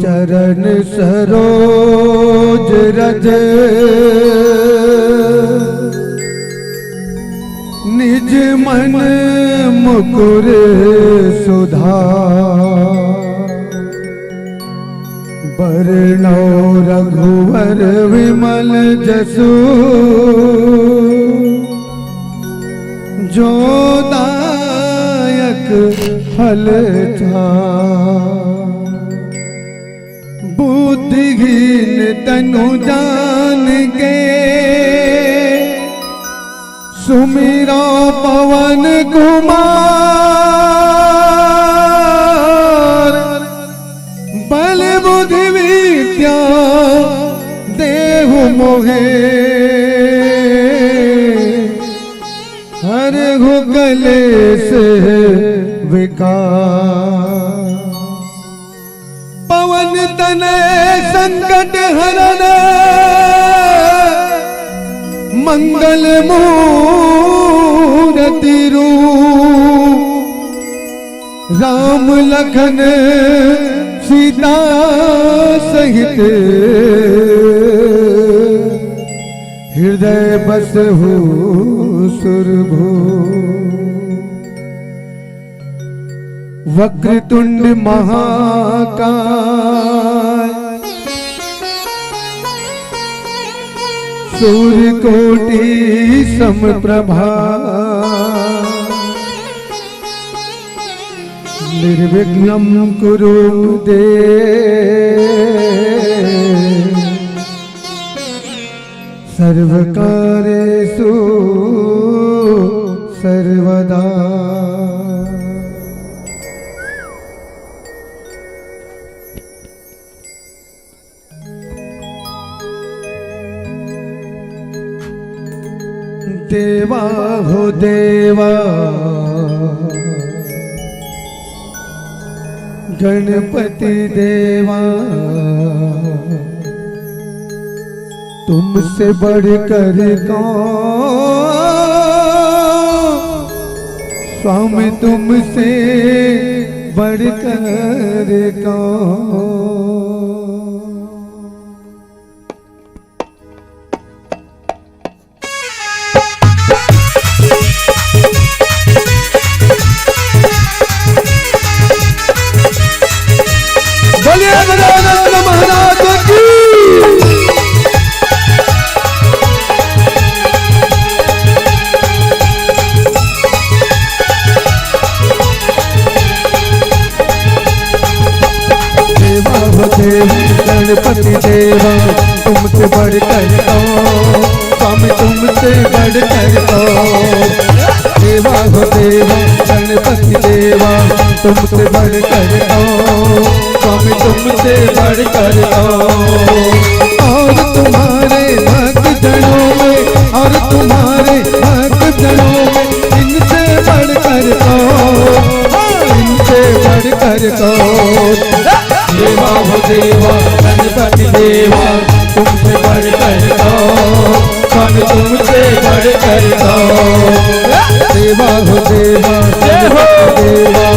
चरण सरोज रज निज मन मुकुर सुधा बरनौ रघुवर विमल जसु जो दायक फल था बुद्धिहीन तनु जान के सुमिरो पवन कुमार बल बुद्धि विद्या देहु मोहे हर हो कलेश विकार पवन तनय संकट हरन मंगल मूर्ति रूप राम लखन सीता सहित हृदय बसहु सुरभु वक्रतुंड महाकाय सूर्यकोटि समप्रभा निर्विघ्नं कुरु देव सर्वकार्येषु सर्वदा। देवा हो देवा गणपति देवा तुमसे बढ़कर कौन स्वामी तुमसे बढ़कर कौन। गणपति देवा तुमसे बढ़कर कौन स्वामी तुमसे बढ़कर कौन। देवा हो देवा गणपति देवा तुमसे बढ़कर कौन स्वामी तुमसे बढ़कर कौन। और तुम्हारे भक्त जनों में और तुम्हारे भक्त जनों में इनसे बढ़कर कौन इनसे बढ़कर कौन। देवा हो देवा गणपति देवा तुमसे बढ़कर कौन स्वामी तुमसे बढ़कर कौन। देवा हो देवा गणपति देवा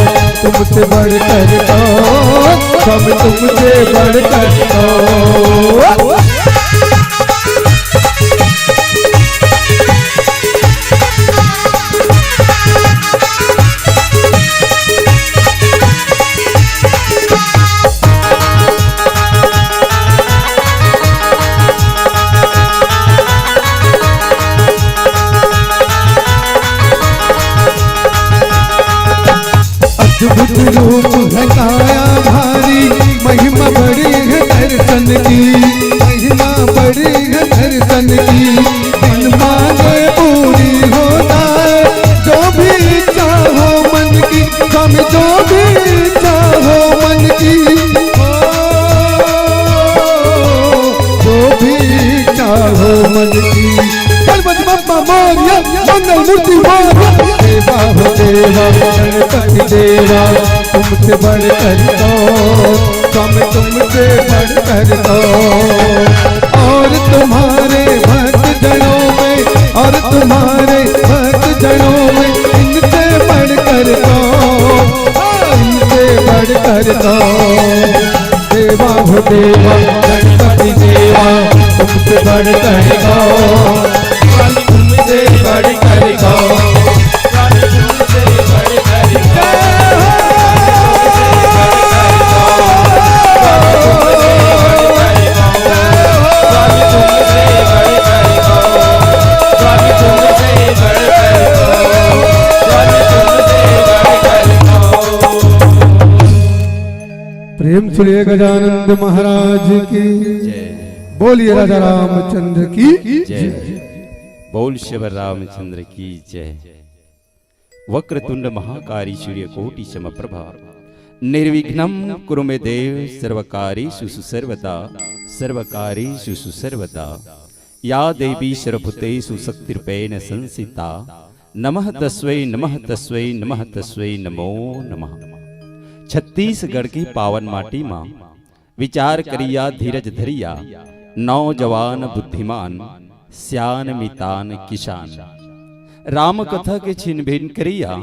तुमसे बढ़कर कौन स्वामी तुमसे बढ़कर कौन। अद्भुत रूप है काया भारी महिमा बड़ी है दर्शन की महिमा बड़ी है दर्शन की। दिन मांगे पूरी होता है जो भी इच्छा हो मन की स्वामी जो भी इच्छा हो मन की जो भी इच्छा हो मन की। गणपति बप्पा मोरया मंगल मूर्ति मोरया। देवा हो देवा गणपति देवा तुमसे बढ़कर कौन स्वामी तुमसे बढ़कर कौन। और तुम्हारे भक्त जनों में और तुम्हारे भक्त जनों में इनसे बढ़कर कौन इनसे बढ़कर कौन। देवा देवा गणपति देवा तुमसे बढ़कर गाओ, तुमसे बढ़कर गाओ, तुमसे बढ़कर प्रेम सुनिए गजानंद महाराज की बोलिए, राजा रामचंद्र की जय, बोल शिव रामचंद्र की जय। वक्रतुंड महाकारी सूर्य कोटि समप्रभा निर्विघ्नं कुरु मे देव सर्वकार्येषु सर्वदा सर्वकार्येषु सर्वदा या देवी सर्वभूतेषु शक्तिरूपेण संस्थिता नमः तस्मै नमः तस्मै नमः तस्मै नमो नमः। छत्तीसगढ़ की पावन माटी माँ विचार करिया धीरज धरिया, नौजवान बुद्धिमान श्यान मितान किसान। राम कथा के छिन भिन करिया,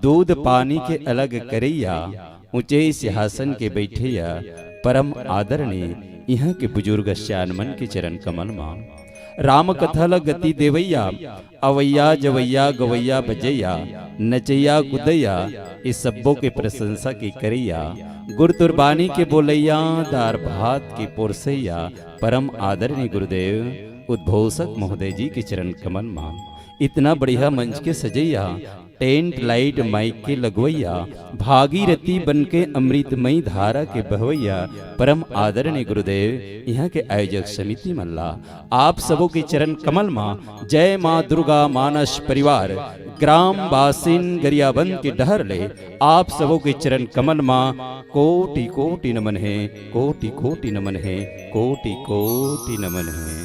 दूध पानी के अलग करैया, ऊंचे सिंहासन के बैठैया, परम आदरणीय यहाँ के बुजुर्ग श्यानमन के चरण कमल माँ। राम कथा ल गति देवैया, अवैया जवैया गवैया बजैया, नचैया कुदैया, इस सब्बों के प्रशंसा की करैया, गुरतुरबानी के बोलैया, दार भात की पोरसैया, परम आदरणीय गुरुदेव उद्घोषक महोदय जी के चरण कमल मां। इतना बढ़िया मंच के सजैया, टेंट लाइट माइक के लगवैया, भागीरथी बनके अमृतमयी धारा के बहवैया, परम आदरणीय गुरुदेव यहाँ के आयोजक समिति मल्ला, आप सबों के चरण कमल माँ। जय माँ दुर्गा मानस परिवार ग्राम बासिन गरियाबंद के डहर ले, आप सबों के चरण कमल माँ। कोटि कोटि नमन है, कोटि कोटि नमन है, कोटि कोटि नमन है।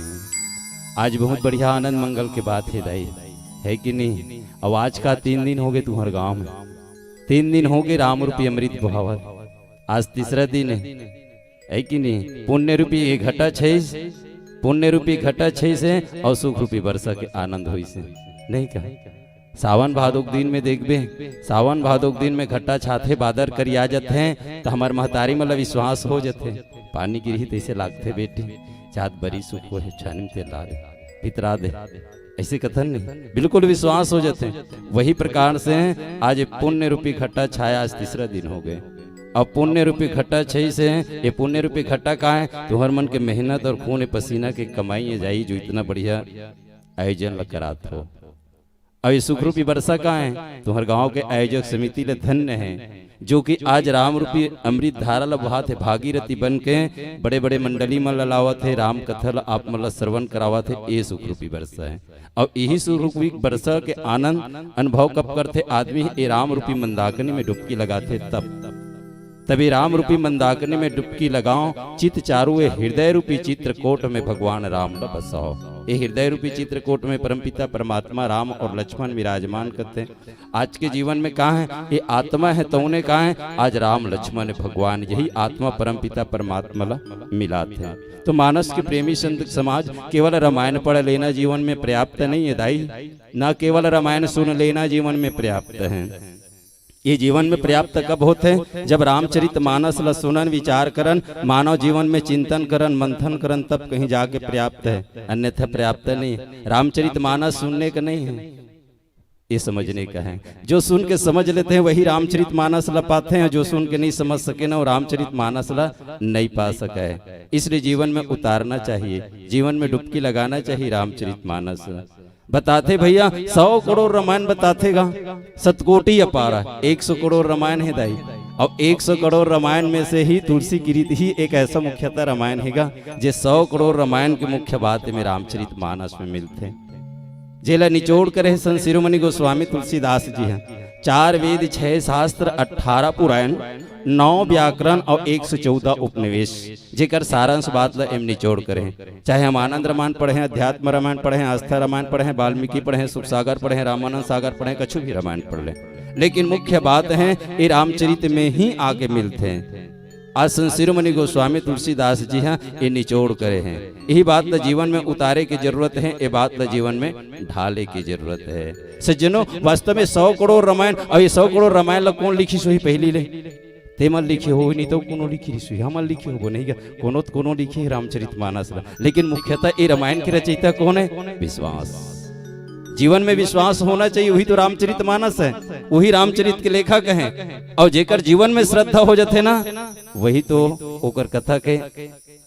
आज बहुत बढ़िया आनंद मंगल के बात है दाई, है कि नहीं। अब आज का 3 दिन हो गए तुम्हारे गांव में, 3 दिन हो गए राम रूपी अमृत बहावत, आज तीसरा दिन है कि नहीं। पुण्य रूपी घटा 6, पुण्य रूपी घटा 6 से और सुख रूपी वर्षा के आनंद हुई से नहीं कहा। सावन भादोक दिन में देखबे, सावन भादोक दिन में घटा छाते बादर करी आ जाते हैं तो हमार महतारी मतलब विश्वास हो जाते, पानी गिरी तैसे लागते बेटे, चाँद बरी सुख हो छानी ते ला दे भितरा दे, ऐसे कथन नहीं, बिल्कुल विश्वास हो जाते हैं। वही प्रकार से आज पुण्य रूपी घटा छाया, आज तीसरा दिन हो गए। अब पुण्य रूपी घटा 6 से ये पुण्य रूपी घटा कहाँ है, तुम्हार मन के मेहनत और खून पसीना के कमाई है जाई, जो इतना बढ़िया आयोजन करात हो। अब ये सुख रूपी वर्षा कहाँ है, तुम्हारे गांव के आयोजक समिति ले धन्य है, जो कि आज राम रूपी अमृत धारा ल बहात है, भागीरथी बन के बड़े बड़े मंडली में लावत है, राम कथा ल आप मतलब श्रवण करावत है, ये सुख रूपी वर्षा है। और यही सुख रूपी वर्षा के आनंद अनुभव कब करते आदमी, ये राम रूपी मंदाकिनी में डुबकी लगाते तभी राम रूपी मंदाकिनी में डुबकी लगाओ, चित चारू हृदय रूपी चित्रकोट में भगवान राम ल बसाओ। ये हृदय रूपी चित्रकोट में परमपिता परमात्मा राम और लक्ष्मण विराजमान करते हैं। आज के जीवन में कहाँ है ये आत्मा है, तो उन्हें कहाँ है आज राम लक्ष्मण भगवान, यही आत्मा परमपिता परमात्मा ला मिलाते हैं। तो मानस के प्रेमी संत समाज केवल रामायण पढ़ लेना जीवन में पर्याप्त नहीं है दाई, ना केवल रामायण सुन लेना जीवन में पर्याप्त है। ये जीवन में पर्याप्त कब होते हैं, जब रामचरित मानस ल सुनन विचार करन, मानव जीवन में चिंतन करन मंथन करन, तब कहीं जाके पर्याप्त है, अन्यथा पर्याप्त नहीं। रामचरित मानस सुनने का नहीं है, ये समझने का है। जो सुन के समझ लेते हैं वही रामचरित मानस ला पाते हैं, जो सुन के नहीं समझ सके ना वो रामचरित मानस ला नहीं पा सका है। इसलिए जीवन में उतारना चाहिए, जीवन में डुबकी लगाना चाहिए रामचरित मानस। बताते भैया 100 करोड़ रामायण बतातेगा, सतकोटि अपारा 100 करोड़ रामायण है दाई। अब 100 करोड़ रामायण में से ही तुलसी की रीत ही एक ऐसा मुख्यतः रामायण हैगा, जे 100 करोड़ रामायण के मुख्य बात में रामचरित मानस में मिलते। जेला निचोड़ करे संत शिरोमणि गोस्वामी तुलसीदास जी हैं। 4 वेद 6 शास्त्र 18 पुराण 9 व्याकरण और 114 उपनिवेश, जेकर सारांश बात ला एम निचोड़ करें। चाहे हम आनंद रामायण पढ़े, अध्यात्म रामायण पढ़े, आस्था रामायण पढ़े, वाल्मीकि पढ़े, सुख सागर पढ़े, रामानंद सागर पढ़े, कछु भी रामायण पढ़ ले, लेकिन मुख्य बात है ये रामचरित में ही आके मिलते हैं। आज संत शिरोमणि गोस्वामी तुलसीदास जी हाँ ये निचोड़ करे हैं। यही बात ला जीवन में उतारे की जरूरत है, ये बात ला जीवन में ढाले की जरूरत है। सज्जनों वास्तव में 100 करोड़ रामायण, और ये 100 करोड़ रामायण ला कौन लिखी सोही पहली ले, तेमन लिखे हो नहीं तो कोनो लिखी रही हमन लिखे हो नहीं कोनो लिखे रामचरितमानस। लेकिन मुख्यतः ये रामायण के रचयिता कौन है? विश्वास। जीवन में विश्वास होना चाहिए, वही तो रामचरितमानस है, वही रामचरित के लेखक हैं। और जेकर जीवन में श्रद्धा हो जाते ना, वही तो ओकर कथा के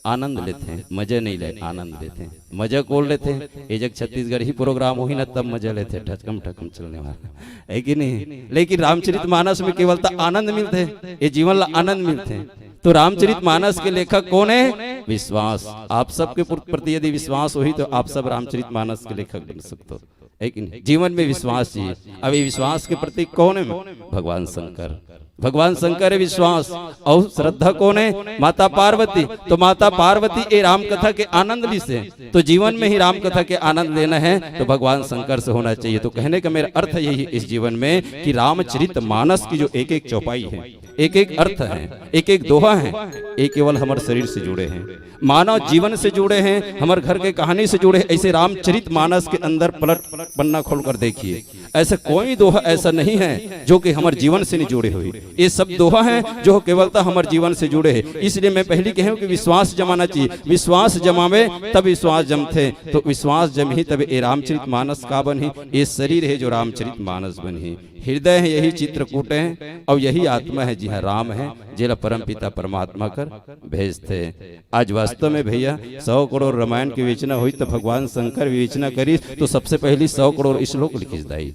आनंद लेते हैं, मजे नहीं ले आनंद लेते हैं, मजा कोल लेते हैं। ये जब छत्तीसगढ़ ही प्रोग्राम हो ही ना तब मजा लेते हैं, ठचकम ठकम चलने वाला है कि नहीं। लेकिन रामचरितमानस में केवल आनंद मिलते हैं, ये जीवन ला आनंद मिलते हैं। तो रामचरितमानस के लेखक कौन है? विश्वास। आप सबके प्रति यदि विश्वास हो ही तो आप सब रामचरितमानस के लेखक बन सकते हो, है कि नहीं। जीवन में विश्वास चाहिए। अब ये विश्वास के प्रतीक कौन है? भगवान शंकर। भगवान शंकर है विश्वास। और श्रद्धा कौन है? माता पार्वती। तो माता पार्वती ये राम कथा के आनंद ली से, तो जीवन में ही राम कथा के आनंद लेना है तो भगवान शंकर से होना चाहिए। तो कहने का मेरा अर्थ यही इस जीवन में कि रामचरितमानस की जो एक एक चौपाई है, एक एक अर्थ है, एक एक दोहा है, ये केवल हमारे शरीर से जुड़े हैं, मानव जीवन से जुड़े हैं, हमारे घर के कहानी से जुड़े हैं। ऐसे रामचरितमानस के अंदर पलट पन्ना खोलकर देखिए, ऐसा कोई दोहा ऐसा नहीं है जो कि हमारे जीवन से नहीं जुड़े हुए। ये सब दोहा हैं जो केवलता हमारे जीवन से जुड़े हैं। इसलिए मैं पहले कहूं कि विश्वास जमाना चाहिए। विश्वास जमावे तब विश्वास जमते, तो विश्वास जम ही तब ये रामचरितमानस का बनी। ये शरीर है जो रामचरितमानस बनी, हृदय है यही चित्रकूट है, और यही आत्मा है जी हाँ राम है, जेला परम पिता परमात्मा कर भेजते। आज वास्तव में भैया 100 करोड़ रामायण की विवेचना हुई तो भगवान शंकर विवेचना करी तो सबसे पहली 100 करोड़ श्लोक लिखी जाई।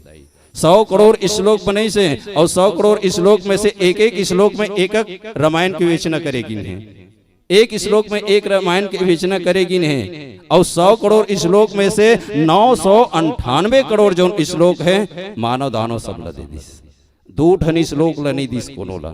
100 करोड़ श्लोक बने से, और 100 करोड़ श्लोक में से एक एक श्लोक में एक एक रामायण की विवेचना करेगी नहीं, एक श्लोक में एक रामायण की विवेचना करेगी नहीं। और 100 करोड़ श्लोक में से 998 करोड़ जो श्लोक है मानव दानव सब ला दे दिस, 2 ठन श्लोक ला नहीं दिस कोनो ला,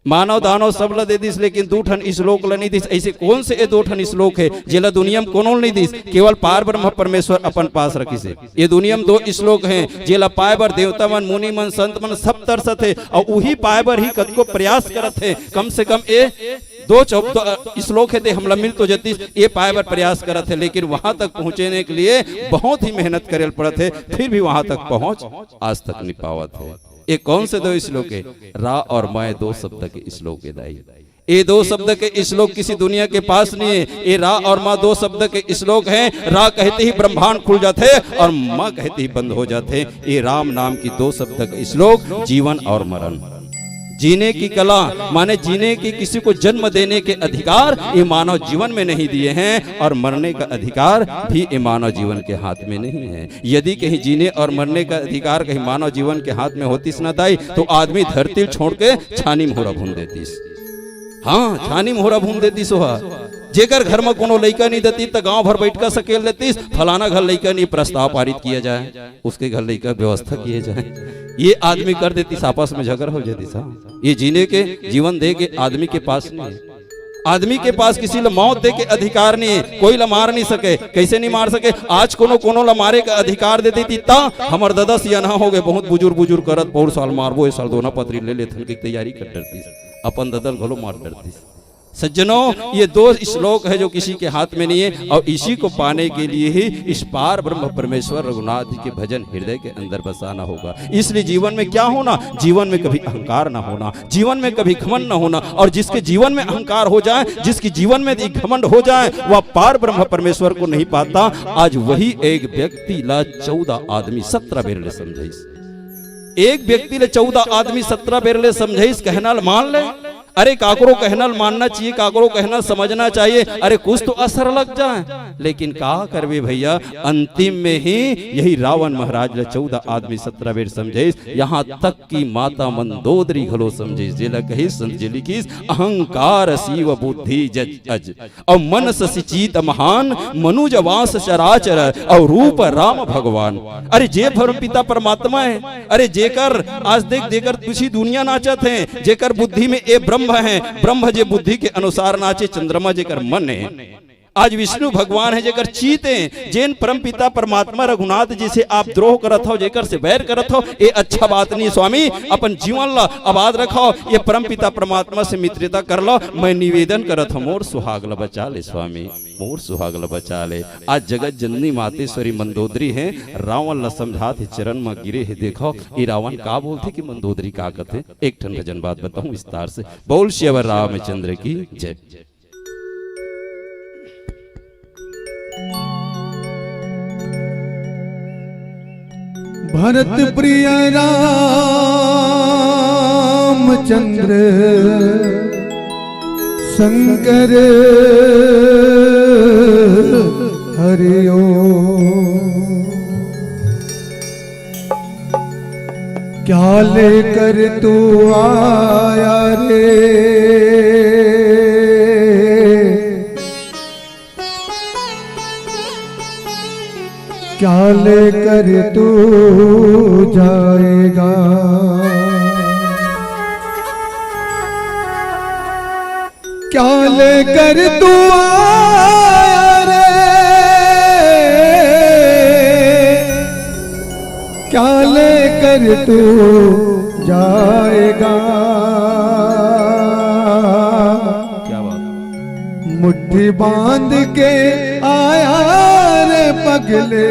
मानव दानव सब ला दे दिस, लेकिन 2 ठन श्लोक ला नहीं दिस। ऐसे कौन से 2 ठन श्लोक है जेला दुनिया में कोनो नहीं दिस, केवल पार ब्रह्म परमेश्वर अपन पास रखी से। ये दुनिया में 2 श्लोक हैं जेला पाए बर देवता मन मुनि मन संत मन सब तरसत है, और वही पाए बर ही कतको प्रयास करत है। कम से कम ये 2 श्लोक है हमला मिल तो जती ये पाए बर प्रयास करत है, लेकिन वहां तक पहुंचने के लिए बहुत ही मेहनत करे पड़त है, फिर भी वहां तक पहुंच आज तक नहीं पावत है। ये कौन से 2 श्लोक है? रा और मैं 2 शब्द के श्लोक है दाई। ये 2 शब्द के श्लोक किसी दुनिया के पास नहीं है। ये रा और माँ 2 शब्द के श्लोक हैं। रा कहते ही ब्रह्मांड खुल जाते और माँ कहते ही बंद हो जाते। ये राम नाम की 2 शब्द के श्लोक जीवन और मरण, जीने की कला माने जीने की, किसी को जन्म देने के अधिकार ये मानव जीवन में नहीं दिए हैं, और मरने का अधिकार भी ये मानव जीवन के हाथ में नहीं है। यदि कहीं जीने और मरने का अधिकार कहीं मानव जीवन के हाथ में होतीस ना दाई तो आदमी धरती छोड़ के छानी मोहरा भून देतीस। हाँ, छानी मोहरा भून देती सोहा। जेकर घर में कोनो लड़का नहीं देती तो गांव भर बैठ कर सकेल देती, फलाना घर लड़का नहीं प्रस्ताव पारित किया जाए, उसके घर लड़का व्यवस्था किए जाए, ये आदमी कर देती, आपस में झगड़ा हो जाती सा। ये जीने के जीवन दे के आदमी के पास नहीं है। आदमी के पास किसी ला मौत दे के अधिकार नहीं है, कोई ला मार नहीं सके। कैसे नहीं मार सके? आज कोनो ला मारे का अधिकार दे देती ता हमार दादा सियाना हो गए, बहुत बुजुर्ग करत बहुत साल मारबो, इस साल दोना पत्री ले लेथन की तैयारी कर डरती, अपन ददल घलो मार डरती। सज्जनों, ये 2 श्लोक है जो किसी के हाथ में नहीं है, और इसी को पाने के लिए ही इस पार ब्रह्म परमेश्वर रघुनाथ जी के भजन हृदय के अंदर बसाना होगा। इसलिए जीवन में क्या होना? जीवन में कभी अहंकार ना होना, जीवन में कभी घमंड ना होना। और जिसके जीवन में अहंकार हो जाए, जिसकी जीवन में घमंड हो जाए, वह पार ब्रह्म परमेश्वर को नहीं पाता। आज वही एक व्यक्ति ला 14 आदमी 17 बेर ले समझाइस, एक व्यक्ति ले 14 आदमी 17 बेर ले समझाइस, कहना मान ले। अरे काकरो कहना मानना चाहिए, काकरो कहना समझना चाहिए, अरे कुछ तो असर लग जाए। लेकिन कहा करवे भैया, अंतिम में ही यही रावण महाराज ने 14 आदमी 17 बेर समझे। यहाँ तक कि माता मंदोदरी घलो समझे, जेला कही संत जी लिखीस, अहंकार शिव बुद्धि जज अज और मन सचित महान मनुज वास चराचर और रूप राम भगवान। अरे जे परम पिता परमात्मा है, अरे जेकर आज देकर तुझी दुनिया नाचत है, जेकर बुद्धि में ए ब्रह्म है, ब्रह्म जे बुद्धि के अनुसार नाचे, चंद्रमा जेकर मन है। आज विष्णु भगवान है जेकर चीते जैन परम पिता परमात्मा रघुनाथ जी से आप द्रोह करत हो, जेकर से बैर करत हो, ये अच्छा बात नहीं। स्वामी अपन जीवन ला आबाद रखो, ये परम पिता परमात्मा से मित्रता कर लो। मैं निवेदन करत हूँ मोर सुहागला बचा ले स्वामी, मोर सुहागला बचा ले। आज जगत जननी मातेश्वरी मंदोदरी है, रावण ला समझाते चरण में गिरे है। देखो ये रावण का बोलते कि मंदोदरी का कहते। एक ठन भजन बात बताऊं विस्तार से। बोल श्री रामचंद्र की जय। भरत प्रिय रामचंद्र शंकर हरिओ, क्या लेकर तू आया रे, क्या लेकर तू जाएगा, क्या लेकर तू आया रे, क्या लेकर तू जाएगा। क्या बात, मुट्ठी बांध के आया रे पगले,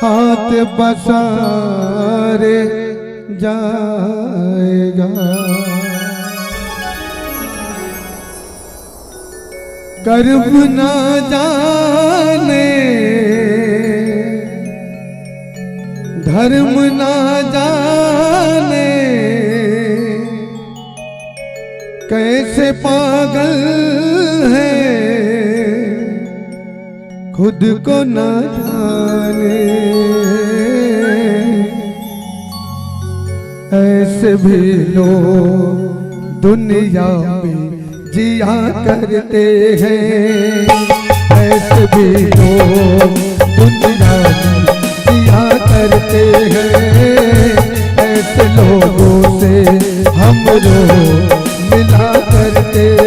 हाथ पसारे जाएगा। कर्म ना जाने धर्म ना जाने, कैसे पागल है खुद को न जाने। ऐसे भी लोग दुनिया में जिया करते हैं, ऐसे भी लोग दुनिया में जिया करते हैं। ऐसे लोगों से हम लोग मिला करते